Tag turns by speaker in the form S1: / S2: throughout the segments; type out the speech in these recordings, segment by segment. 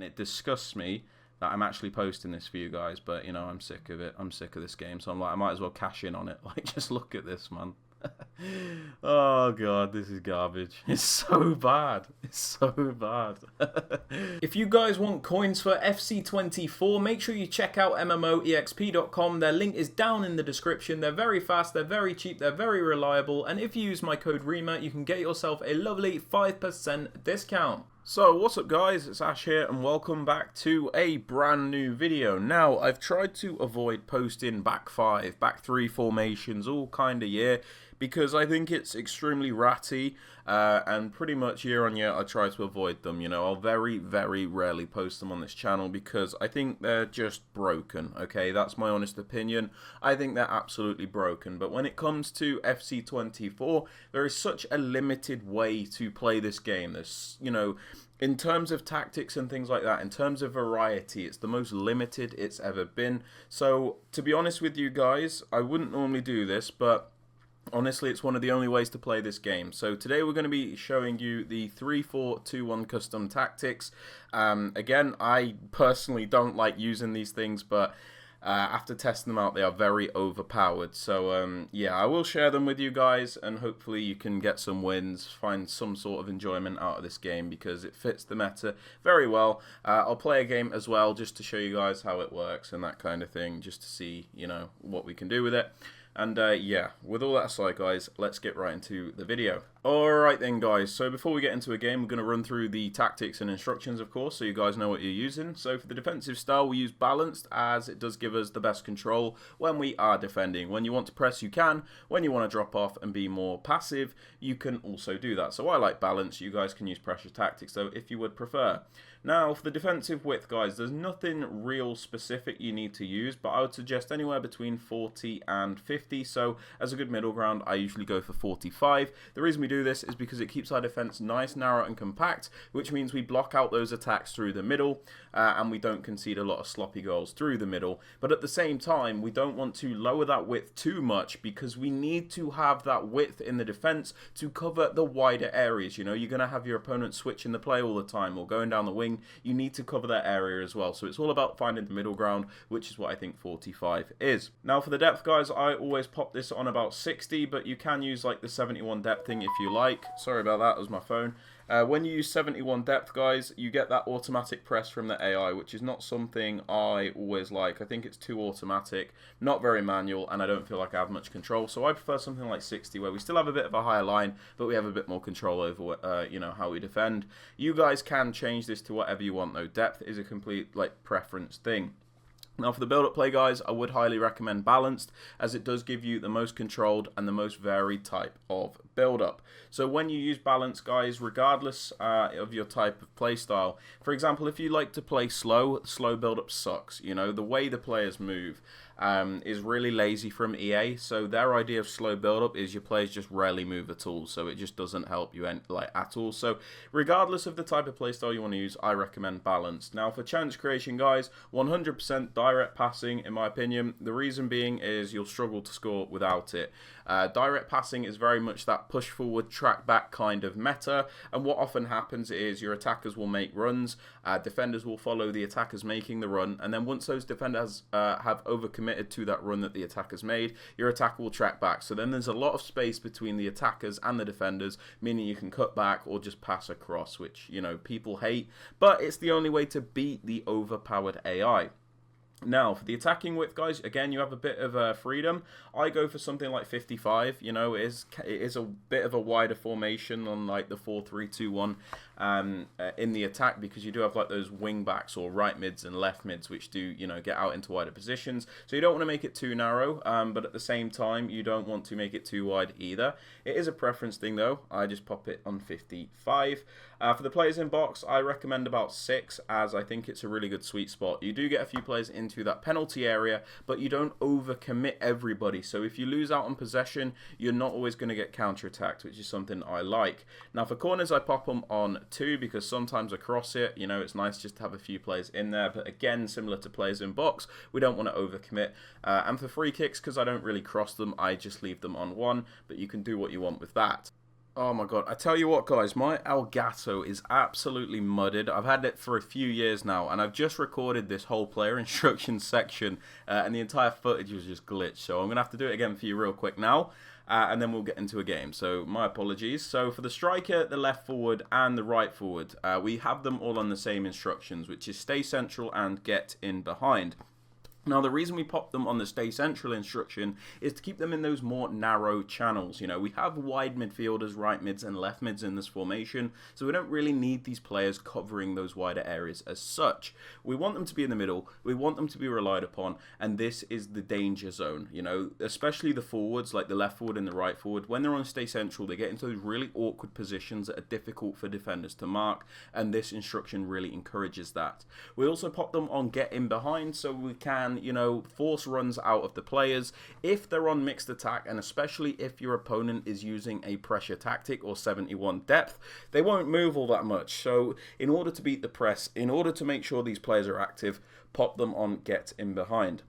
S1: and it disgusts me that I'm actually posting this for you guys, but you know, I'm sick of it. I'm sick of this game, so I'm like, I might as well cash in on it. Like, just look at this, man. Oh god, this is garbage. It's so bad. It's so bad. If you guys want coins for FC24, make sure you check out MMOEXP.com. Their link is down in the description. They're very fast, they're very cheap, they're very reliable, and if you use my code REMA, you can get yourself a lovely 5% discount. So, what's up guys, it's Ash here and welcome back to a brand new video. Now, I've tried to avoid posting back 5, back 3 formations all kind of year because I think it's extremely ratty and pretty much year on year I try to avoid them. You know, I'll very, very rarely post them on this channel because I think they're just broken, okay? That's my honest opinion. I think they're absolutely broken. But when it comes to FC24, there is such a limited way to play this game. There's, you know, in terms of tactics and things like that, in terms of variety, it's the most limited it's ever been. So, to be honest with you guys, I wouldn't normally do this, but honestly, it's one of the only ways to play this game. So today we're going to be showing you the 3-4-2-1 custom tactics. Again, I personally don't like using these things, but after testing them out, they are very overpowered. So yeah, I will share them with you guys, and hopefully you can get some wins, find some sort of enjoyment out of this game because it fits the meta very well. I'll play a game as well just to show you guys how it works and that kind of thing, just to see, you know, what we can do with it. And yeah, with all that aside guys, let's get right into the video. Alright then guys, so before we get into a game, we're going to run through the tactics and instructions of course, so you guys know what you're using. So for the defensive style, we use balanced as it does give us the best control when we are defending. When you want to press, you can. When you want to drop off and be more passive, you can also do that. So I like balance, you guys can use pressure tactics though if you would prefer. Now for the defensive width guys, there's nothing real specific you need to use, but I would suggest anywhere between 40 and 50. So as a good middle ground, I usually go for 45. The reason we do this is because it keeps our defense nice, narrow and compact, which means we block out those attacks through the middle and we don't concede a lot of sloppy goals through the middle. But at the same time, we don't want to lower that width too much because we need to have that width in the defense to cover the wider areas. You know, you're going to have your opponent switching the play all the time or going down the wing. You need to cover that area as well. So it's all about finding the middle ground, which is what I think 45 is. Now for the depth guys, I always pop this on about 60, but you can use like the 71 depth thing if you like. Sorry about that, it was my phone. When you use 71 depth guys, you get that automatic press from the AI, which is not something I always like. I think it's too automatic, not very manual, and I don't feel like I have much control. So I prefer something like 60 where we still have a bit of a higher line, but we have a bit more control over you know, how we defend. You guys can change this to whatever you want though. Depth is a complete like preference thing. Now for the build-up play guys, I would highly recommend balanced as it does give you the most controlled and the most varied type of build-up. So when you use balance guys, regardless of your type of play style, for example, if you like to play slow build-up sucks. You know, the way the players move is really lazy from EA, so their idea of slow build-up is your players just rarely move at all, so it just doesn't help you at all. So regardless of the type of playstyle you want to use, I recommend balanced. Now for chance creation guys, 100% direct passing in my opinion. The reason being is you'll struggle to score without it. Direct passing is very much that push forward, track back kind of meta, and what often happens is your attackers will make runs, defenders will follow the attackers making the run, and then once those defenders have overcommitted to that run that the attackers made, your attacker will track back. So then there's a lot of space between the attackers and the defenders, meaning you can cut back or just pass across, which, you know, people hate, but it's the only way to beat the overpowered AI. Now, for the attacking width, guys, again, you have a bit of freedom. I go for something like 55. You know, it is a bit of a wider formation on like the 4-3-2-1 in the attack because you do have like those wing backs or right mids and left mids which do, you know, get out into wider positions. So you don't want to make it too narrow, but at the same time, you don't want to make it too wide either. It is a preference thing though. I just pop it on 55. For the players in box, I recommend about 6 as I think it's a really good sweet spot. You do get a few players into that penalty area, but you don't overcommit everybody. So if you lose out on possession, you're not always going to get counter-attacked, which is something I like. Now for corners, I pop them on 2 because sometimes across it, you know, it's nice just to have a few players in there. But again, similar to players in box, we don't want to overcommit. And for free kicks, because I don't really cross them, I just leave them on 1, but you can do what you want with that. Oh my god, I tell you what guys, my Elgato is absolutely mudded. I've had it for a few years now, and I've just recorded this whole player instructions section, and the entire footage was just glitched, so I'm going to have to do it again for you real quick now, and then we'll get into a game, so my apologies. So for the striker, the left forward, and the right forward, we have them all on the same instructions, which is stay central and get in behind. Now, the reason we pop them on the stay central instruction is to keep them in those more narrow channels. You know, we have wide midfielders, right mids, and left mids in this formation, so we don't really need these players covering those wider areas as such. We want them to be in the middle, we want them to be relied upon, and this is the danger zone. You know, especially the forwards, like the left forward and the right forward, when they're on stay central, they get into those really awkward positions that are difficult for defenders to mark, and this instruction really encourages that. We also pop them on get in behind, so we can, you know, force runs out of the players if they're on mixed attack, and especially if your opponent is using a pressure tactic or 71 depth, they won't move all that much. So in order to beat the press, in order to make sure these players are active, pop them on get in behind.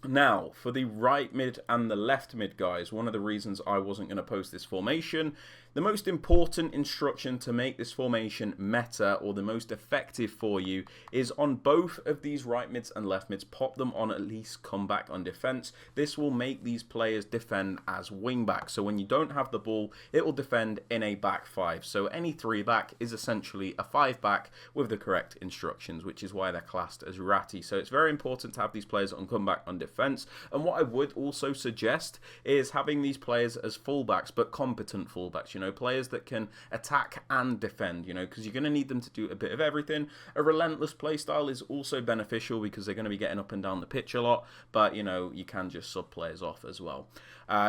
S1: Now, for the right mid and the left mid guys, one of the reasons I wasn't going to post this formation, the most important instruction to make this formation meta, or the most effective for you, is on both of these right mids and left mids, pop them on at least comeback on defense. This will make these players defend as wing backs. So when you don't have the ball, it will defend in a back five. So any 3-back is essentially a 5-back with the correct instructions, which is why they're classed as ratty. So it's very important to have these players on comeback on defense. And what I would also suggest is having these players as fullbacks, but competent fullbacks. You know, players that can attack and defend, you know, because you're going to need them to do a bit of everything. A relentless play style is also beneficial because they're going to be getting up and down the pitch a lot, but, you know, you can just sub players off as well.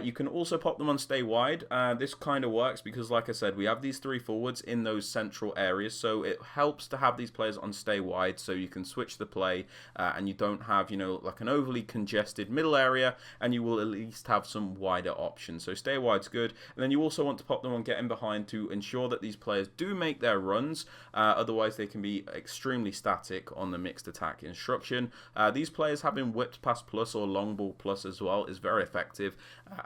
S1: You can also pop them on stay wide. This kind of works because, like I said, we have these 3 forwards in those central areas, so it helps to have these players on stay wide so you can switch the play and you don't have, you know, like an overly congested middle area, and you will at least have some wider options. So stay wide's good. And then you also want to pop them on get in behind to ensure that these players do make their runs, otherwise they can be extremely static on the mixed attack instruction. These players having whipped pass plus or long ball plus as well is very effective,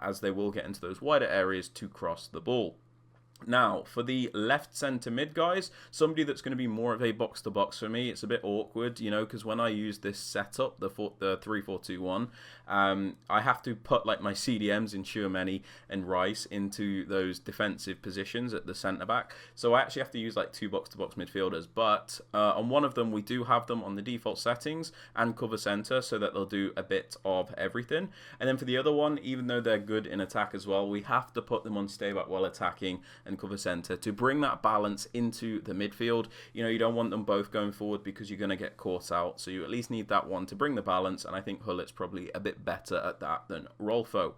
S1: as they will get into those wider areas to cross the ball. Now, for the left centre mid guys, somebody that's going to be more of a box-to-box for me, it's a bit awkward, you know, because when I use this setup, the 3-4-2-1, I have to put like my CDMs in Tchouaméni and Rice into those defensive positions at the centre-back. So I actually have to use like 2 box-to-box midfielders, but on one of them, we do have them on the default settings and cover centre so that they'll do a bit of everything. And then for the other one, even though they're good in attack as well, we have to put them on stay back while attacking and cover centre to bring that balance into the midfield. You know, you don't want them both going forward because you're going to get caught out, so you at least need that one to bring the balance, and I think Hullit's probably a bit better at that than Rolfo.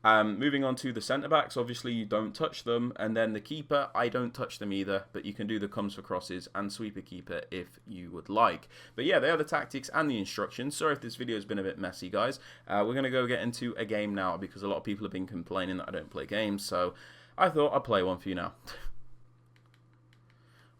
S1: Moving on to the centre-backs, obviously you don't touch them, and then the keeper, I don't touch them either, but you can do the comes for crosses and sweeper keeper if you would like. But yeah, they are the tactics and the instructions. Sorry if this video has been a bit messy, guys. We're going to go get into a game now because a lot of people have been complaining that I don't play games, so I thought I'd play one for you now.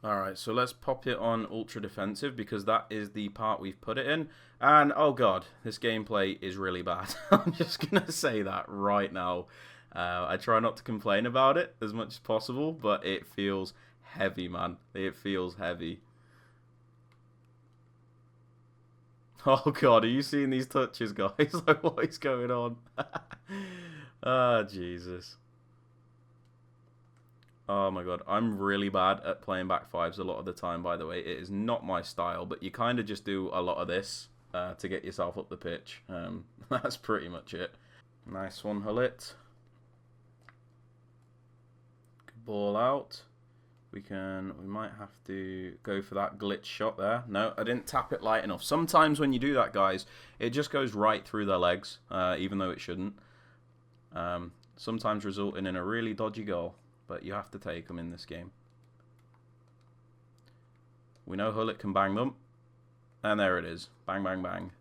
S1: Alright, so let's pop it on ultra defensive because that is the part we've put it in. And oh god, this gameplay is really bad. I'm just going to say that right now. I try not to complain about it as much as possible, but it feels heavy, man. It feels heavy. Oh god, are you seeing these touches, guys? Like, what is going on? Ah, Jesus. Oh my god, I'm really bad at playing back fives a lot of the time, by the way. It is not my style, but you kind of just do a lot of this to get yourself up the pitch. That's pretty much it. Nice one, Hullit. Good ball out. We might have to go for that glitch shot there. No, I didn't tap it light enough. Sometimes when you do that, guys, it just goes right through their legs, even though it shouldn't. Sometimes resulting in a really dodgy goal. But you have to take them in this game. We know Hullit can bang them. And there it is. Bang, bang, bang.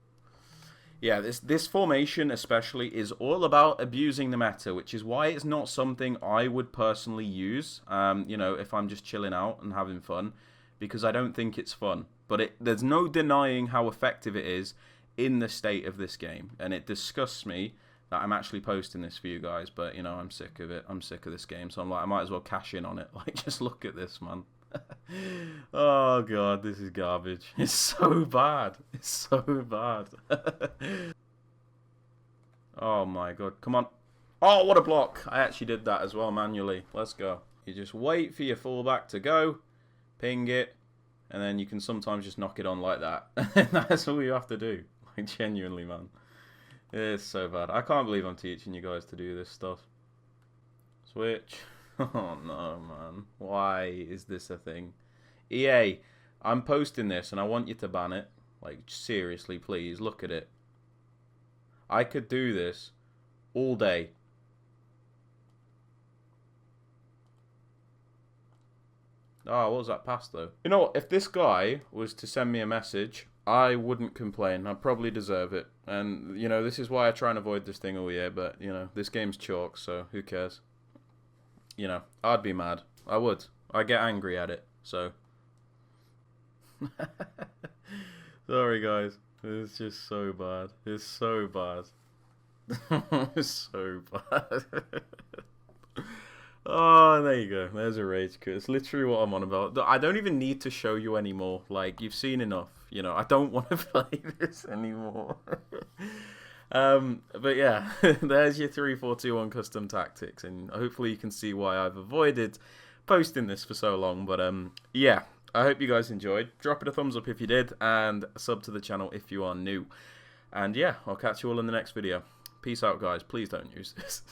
S1: Yeah, this formation especially is all about abusing the meta, which is why it's not something I would personally use, you know, if I'm just chilling out and having fun, because I don't think it's fun. But there's no denying how effective it is in the state of this game, and it disgusts me that I'm actually posting this for you guys, but, you know, I'm sick of it. I'm sick of this game, so I'm like, I might as well cash in on it. Like, just look at this, man. Oh, God, this is garbage. It's so bad. It's so bad. Oh, my God. Come on. Oh, what a block. I actually did that as well manually. Let's go. You just wait for your fullback to go, ping it, and then you can sometimes just knock it on like that. That's all you have to do. Like, genuinely, man. It's so bad. I can't believe I'm teaching you guys to do this stuff. Switch. Oh, no, man. Why is this a thing? EA, I'm posting this and I want you to ban it. Like, seriously, please, look at it. I could do this all day. Oh, what was that pass, though? You know what? If this guy was to send me a message, I wouldn't complain. I'd probably deserve it. And, you know, this is why I try and avoid this thing all year. But, you know, this game's chalk, so who cares? You know, I'd be mad. I would. I get angry at it, so. Sorry, guys. It's just so bad. It's so bad. It's so bad. Oh, there you go. There's a rage quit. It's literally what I'm on about. I don't even need to show you anymore. Like, you've seen enough. You know, I don't want to play this anymore. But yeah, there's your 3-4-2-1 custom tactics. And hopefully you can see why I've avoided posting this for so long. But yeah, I hope you guys enjoyed. Drop it a thumbs up if you did. And sub to the channel if you are new. And yeah, I'll catch you all in the next video. Peace out, guys. Please don't use this.